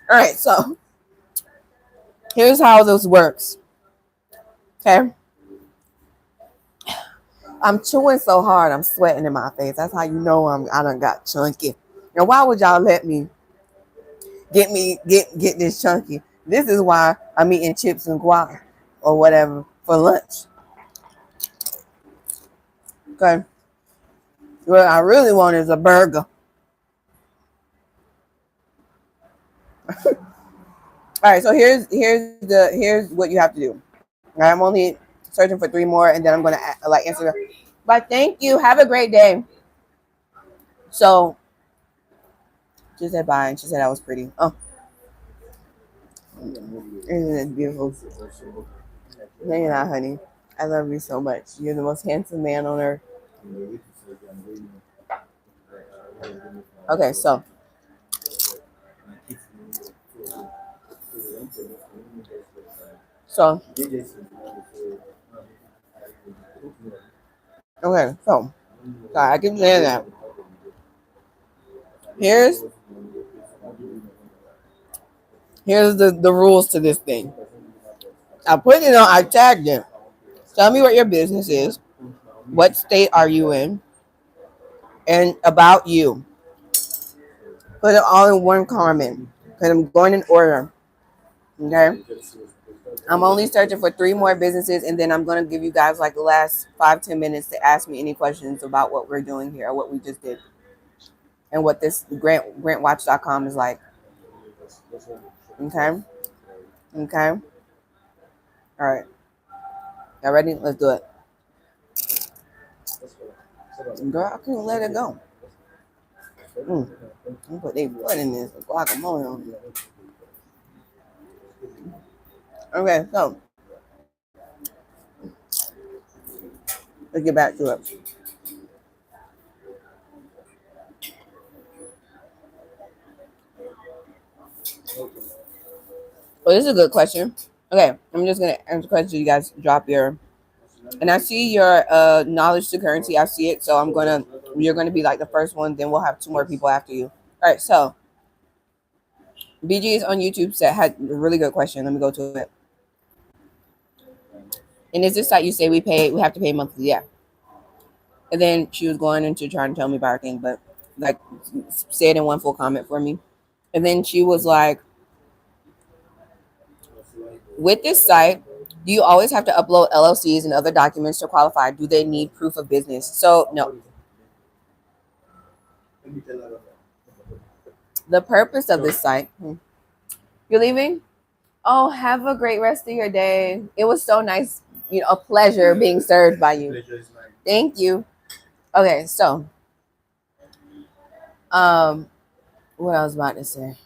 All right, so here's how this works. Okay. I'm chewing so hard, I'm sweating in my face. That's how you know I done got chunky. And why would y'all let me get this chunky? This is why I'm eating chips and guac or whatever for lunch. Okay. What I really want is a burger. All right, so here's what you have to do. I'm only searching for 3 more, and then I'm gonna like answer. But thank you. Have a great day. So she said bye, and she said I was pretty. Oh, isn't it beautiful? No, you're not, honey. I love you so much. You're the most handsome man on earth. Okay, so okay, so sorry, I keep saying that. Here's the rules to this thing. I put it on. I tagged it. Tell me what your business is. What state are you in? And about you. Put it all in one comment. Because I'm going in order. Okay? I'm only searching for 3 more businesses, and then I'm going to give you guys like the last 5-10 minutes to ask me any questions about what we're doing here or what we just did. And what this grantwatch.com is like. Okay? Okay? All right. Y'all ready? Let's do it. Girl, I couldn't let it go. I'm put their foot in this guacamole on. Okay, so let's get back to it. Well, this is a good question. Okay, I'm just gonna answer the question. You guys drop your, and I see your knowledge to currency. I see it, so you're gonna be like the first one. Then we'll have 2 more people after you. All right, so BG's on YouTube had a really good question. Let me go to it. And is this site you say we have to pay monthly? Yeah. And then she was going into trying to tell me about her thing, but like say it in one full comment for me. And then she was like, with this site, do you always have to upload LLCs and other documents to qualify? Do they need proof of business? So no. The purpose of this site. You're leaving? Oh, have a great rest of your day. It was so nice, a pleasure being served by you. Thank you. Okay, so what I was about to say.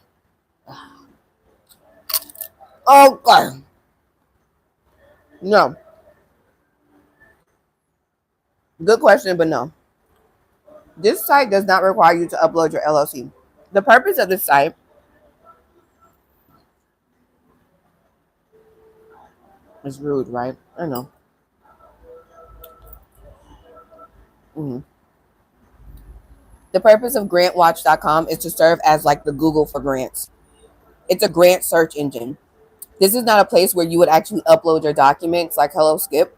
Oh God. No. Good question, but no. This site does not require you to upload your LLC. The purpose of this site is rude, right? I know. The purpose of grantwatch.com is to serve as like the Google for grants. It's a grant search engine. This is not a place where you would actually upload your documents like Hello Skip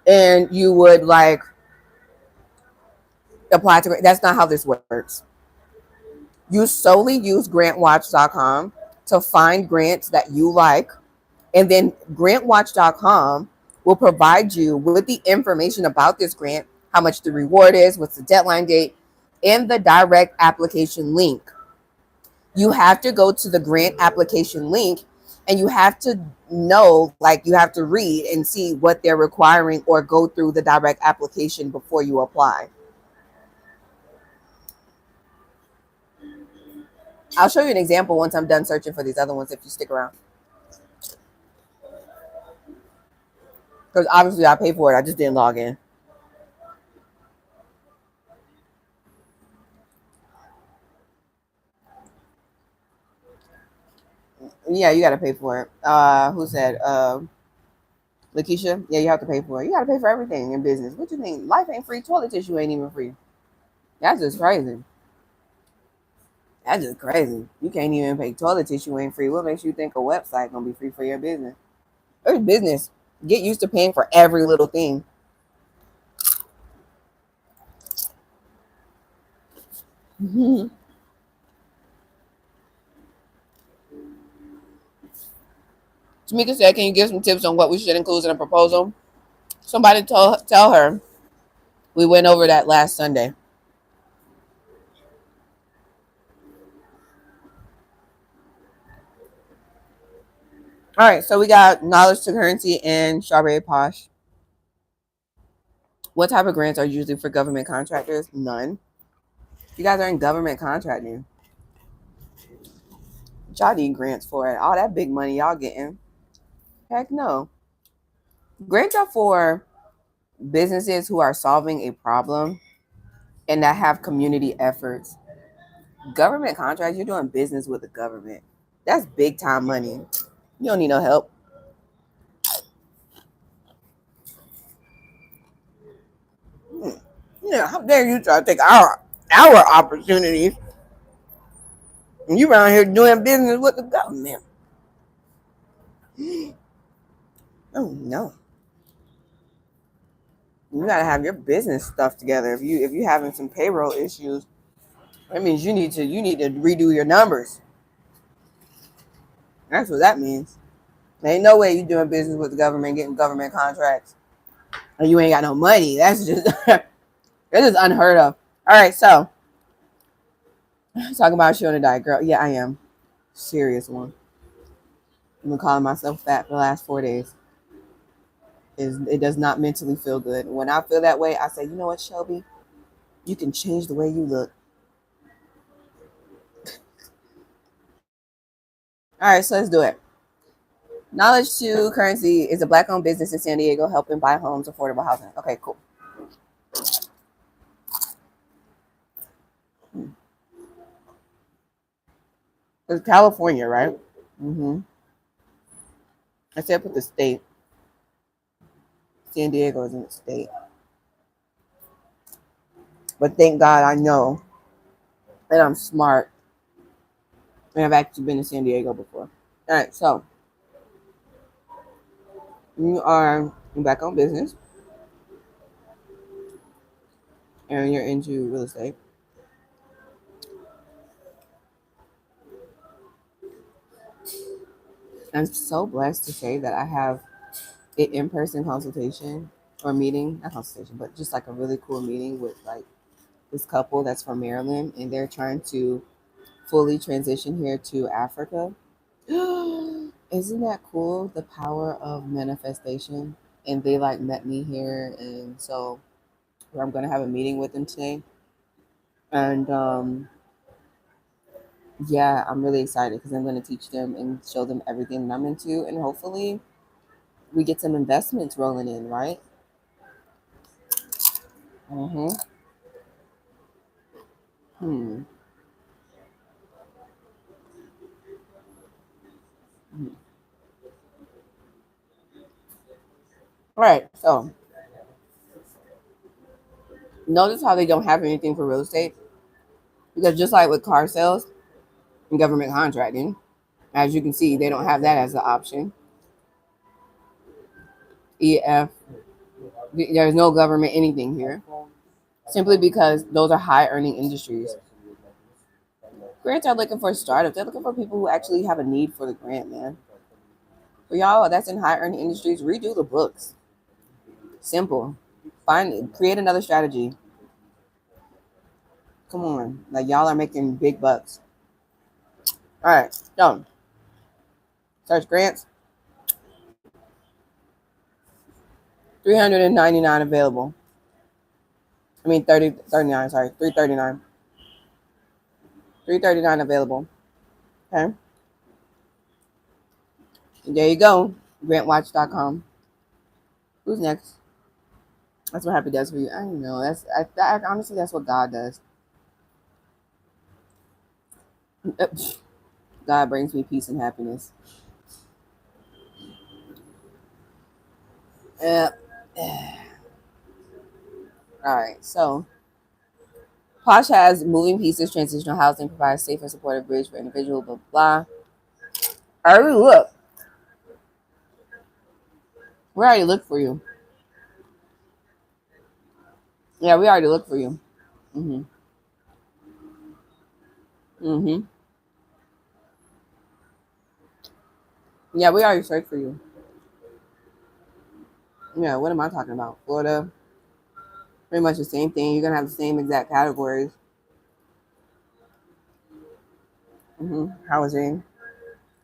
and you would like apply to it. That's not how this works. You solely use grantwatch.com to find grants that you like, and then grantwatch.com will provide you with the information about this grant, how much the reward is, what's the deadline date, and the direct application link. You have to go to the grant application link and you have to know, like you have to read and see what they're requiring or go through the direct application before you apply. I'll show you an example once I'm done searching for these other ones if you stick around. Because obviously I paid for it. I just didn't log in. Yeah, you got to pay for it. Who said? Lakeisha? Yeah, you have to pay for it. You got to pay for everything in business. What you mean? Life ain't free. Toilet tissue ain't even free. That's just crazy. That's just crazy. You can't even pay toilet tissue ain't free. What makes you think a website gonna be free for your business? It's business. Get used to paying for every little thing. Tamika said, "Can you give some tips on what we should include in a proposal?" Somebody tell her we went over that last Sunday. All right, so we got knowledge to currency and strawberry posh. What type of grants are usually for government contractors? None. You guys are in government contracting. Y'all need grants for it. All that big money y'all getting. Heck no. Grants are for businesses who are solving a problem and that have community efforts. Government contracts, you're doing business with the government. That's big time money. You don't need no help. Yeah, how dare you try to take our opportunities? And you around here doing business with the government. Oh no. You gotta have your business stuff together. If you having some payroll issues, that means you need to redo your numbers. That's what that means. There ain't no way you doing business with the government, getting government contracts, and you ain't got no money. That's just that's just unheard of. All right, so talking about you on a diet, girl. Yeah, I am. Serious one. I've been calling myself fat for the last 4 days. It does not mentally feel good. When I feel that way, I say, you know what, Shelby, you can change the way you look. All right, so let's do it. Knowledge to currency is a black-owned business in San Diego helping buy homes, affordable housing. Okay, cool. It's California, right? Mm-hmm. I said put the state. San Diego isn't a state. But thank God I know that I'm smart and I've actually been to San Diego before. All right, so you are back on business and you're into real estate. I'm so blessed to say that I have an in-person consultation or meeting, not consultation, but just like a really cool meeting with like this couple that's from Maryland and they're trying to fully transition here to Africa. Isn't that cool? The power of manifestation. And they like met me here, and so I'm gonna have a meeting with them today. And yeah, I'm really excited because I'm gonna teach them and show them everything that I'm into, and hopefully we get some investments rolling in, right? Mm-hmm. Hmm. Hmm. All right. So notice how they don't have anything for real estate because just like with car sales and government contracting, as you can see, they don't have that as an option. EF, there's no government anything here simply because those are high earning industries. Grants are looking for startups. They're looking for people who actually have a need for the grant, man. For y'all that's in high earning industries, redo the books. Simple. Create another strategy. Come on. Like y'all are making big bucks. All right. So search grants. 399 available. I mean 39, sorry. 339. 339 available. Okay. And there you go. Grantwatch.com. Who's next? That's what happy does for you. I don't know. Honestly, that's what God does. God brings me peace and happiness. Yep. All right. So Posh has moving pieces, transitional housing, provides safe and supportive bridge for individual, blah, blah. I already look. We already looked for you. Yeah, we already looked for you. Mm-hmm. Mm-hmm. Yeah, we already searched for you. Yeah, what am I talking about? Florida, pretty much the same thing. You're gonna have the same exact categories. Mm-hmm. Housing.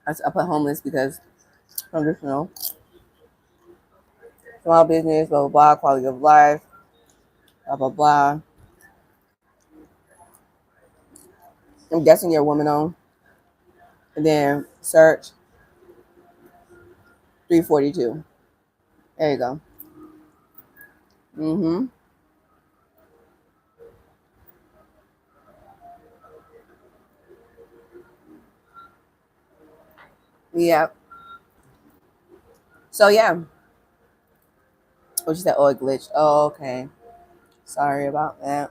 I put homeless because conditional. Small business, blah blah blah. Quality of life, blah blah blah. I'm guessing you're woman owned. And then search 342. There you go. Mm-hmm. Yeah. So yeah. What you said? Oh, it glitched. Oh, okay. Sorry about that.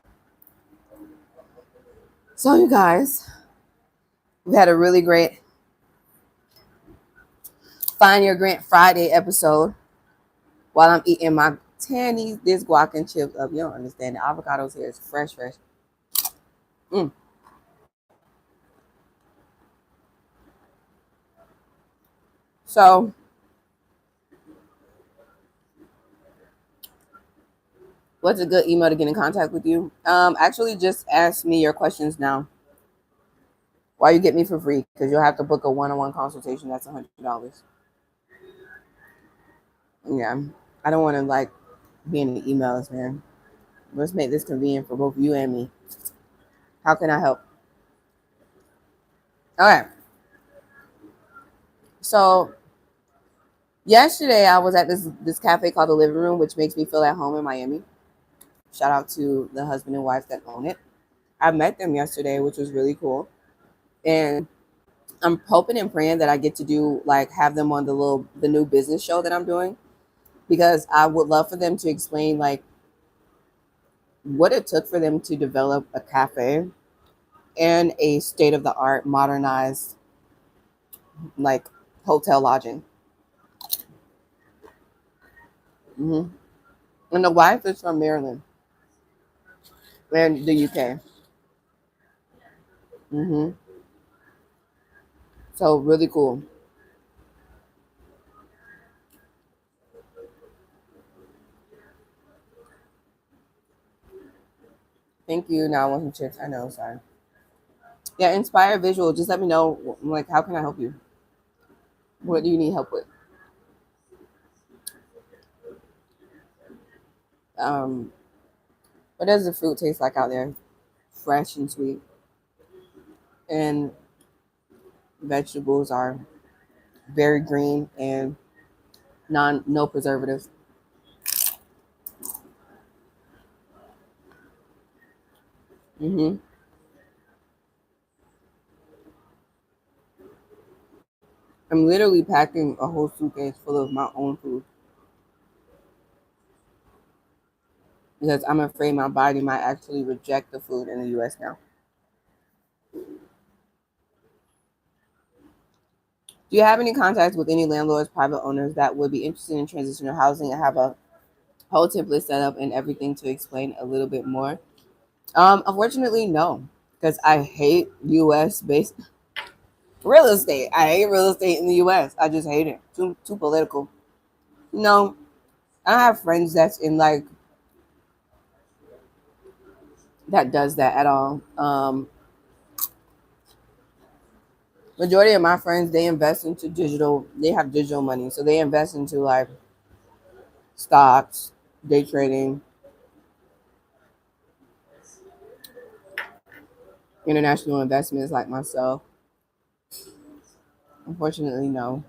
So you guys, we had a really great Find Your Grant Friday episode while I'm eating my Tannies, this guac and chips up. You don't understand. The avocados here is fresh, fresh. Mm. So, what's a good email to get in contact with you? Actually, just ask me your questions now. Why you get me for free? Because you'll have to book a one-on-one consultation. That's $100. Yeah, I don't want to like be in the emails, man. Let's make this convenient for both you and me. How can I help? Okay. So yesterday I was at this cafe called the Living Room, which makes me feel at home in Miami. Shout out to the husband and wife that own it. I met them yesterday, which was really cool. And I'm hoping and praying that I get to do like have them on the new business show that I'm doing, because I would love for them to explain like what it took for them to develop a cafe and a state of the art modernized like hotel lodging. Hmm. And the wife is from Maryland and the UK. Hmm. So really cool. Thank you. Now I want some chips. I know. Sorry. Yeah, inspire visual. Just let me know. Like, how can I help you? What do you need help with? Um, what does the fruit taste like out there? Fresh and sweet, and vegetables are very green and no preservatives. Hmm. I'm literally packing a whole suitcase full of my own food because I'm afraid my body might actually reject the food in the U.S. now. Do you have any contacts with any landlords, private owners that would be interested in transitional housing? I have a whole template set up and everything to explain a little bit more. Unfortunately, no, because I hate U.S. based real estate. I hate real estate in the U.S. I just hate it. Too political. No, I have friends that's in like that does that at all. Majority of my friends, they invest into digital. They have digital money, so they invest into like stocks, day trading, international investments like myself. Unfortunately, no,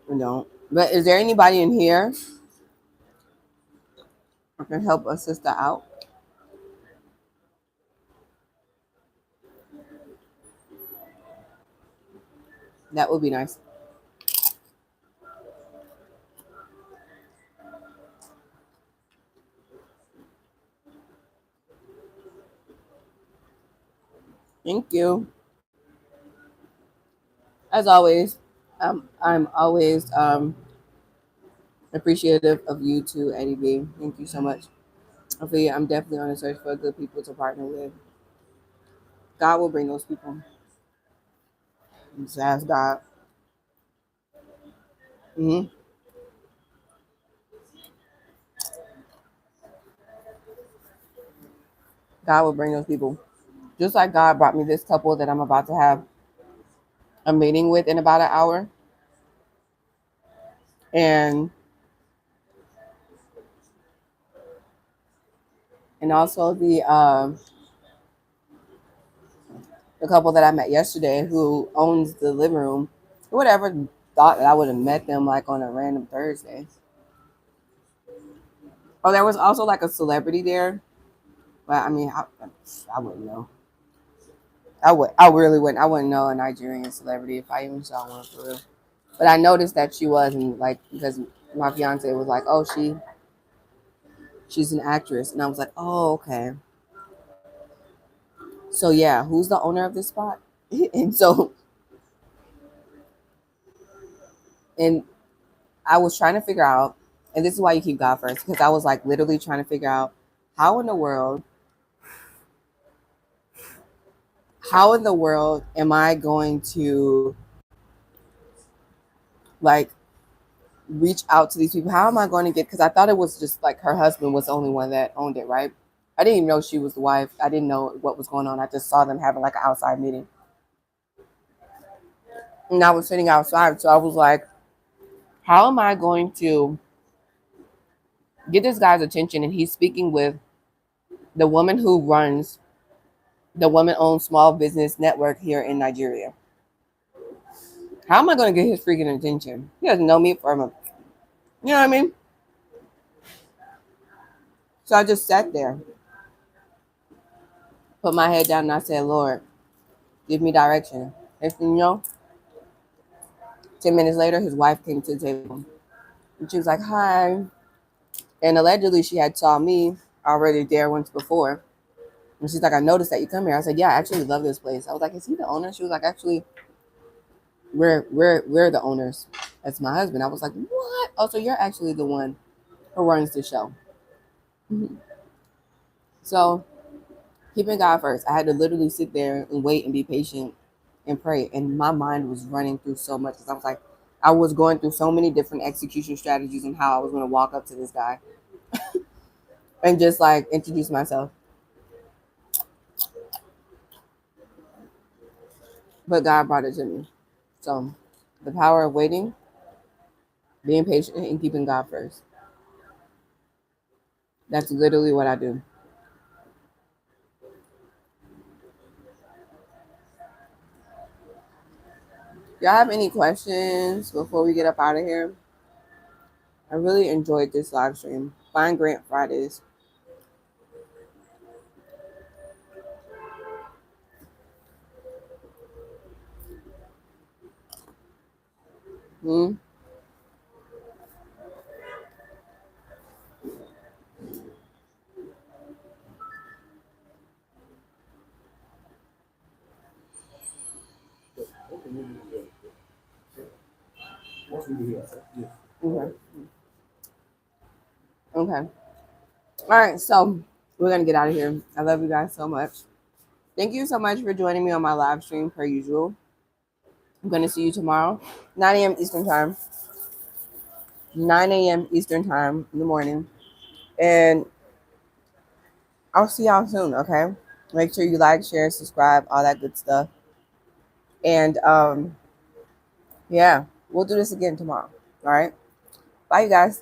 we don't. But is there anybody in here who can help a sister out? That would be nice. Thank you. As always, I'm always appreciative of you too, Eddie B. Thank you so much. Hopefully, I'm definitely on a search for good people to partner with. God will bring those people. Just ask God. hmm God will bring those people. Just like God brought me this couple that I'm about to have a meeting with in about an hour, and also the couple that I met yesterday who owns the living room. Whatever thought that I would have met them like on a random Thursday. Oh, there was also like a celebrity there, but I mean, I wouldn't know. I really wouldn't. I wouldn't know a Nigerian celebrity if I even saw one for real. But I noticed that she was, and like because my fiance was like, "Oh, she's an actress," and I was like, "Oh, okay." So yeah, who's the owner of this spot? and so and I was trying to figure out, and this is why you keep God first, because I was like literally trying to figure out how in the world, am I going to like reach out to these people? How am I going to get? Because I thought it was just like her husband was the only one that owned it, right? I didn't even know she was the wife. I didn't know what was going on. I just saw them having like an outside meeting, and I was sitting outside, so I was like, how am I going to get this guy's attention? And he's speaking with the woman who runs the woman-owned small business network here in Nigeria. How am I going to get his freaking attention? He doesn't know me from a, you know what I mean? So I just sat there, put my head down, and I said, Lord, give me direction. And you know, 10 minutes later, his wife came to the table. And she was like, hi. And allegedly, she had saw me already there once before. And she's like, I noticed that you come here. I said, yeah, I actually love this place. I was like, is he the owner? She was like, actually, we're the owners. That's my husband. I was like, what? Oh, so you're actually the one who runs the show. Mhm. So keeping God first, I had to literally sit there and wait and be patient and pray. And my mind was running through so much because I was like, I was going through so many different execution strategies on how I was going to walk up to this guy and just like introduce myself. But God brought it to me. So the power of waiting, being patient, and keeping God first. That's literally what I do. Y'all have any questions before we get up out of here? I really enjoyed this live stream. Find Grant Fridays. Hmm? Okay. Okay. All right. So we're going to get out of here. I love you guys so much. Thank you so much for joining me on my live stream, per usual. I'm going to see you tomorrow, 9 a.m. Eastern Time. 9 a.m. Eastern Time in the morning. And I'll see y'all soon, okay? Make sure you like, share, subscribe, all that good stuff. And yeah, we'll do this again tomorrow. All right. Bye, you guys.